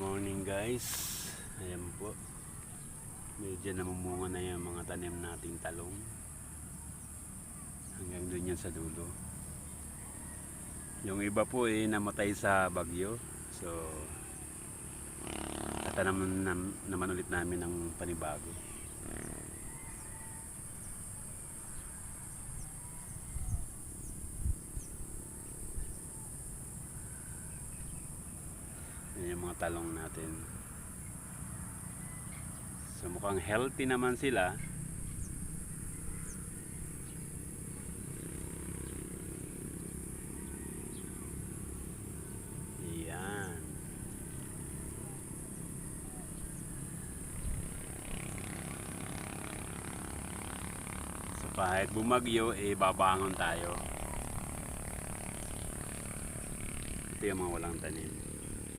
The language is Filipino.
morning guys. Ayan po. Medyo namumunga na yung mga tanim nating talong. Hanggang doon yan sa dulo. Yung iba po namatay sa bagyo. So tatanaman naman ulit namin ng panibago. Yan yung mga talong natin. So mukhang healthy naman sila. Yan. So kahit bumagyo, babangon tayo. Ito yung mga walang tanim.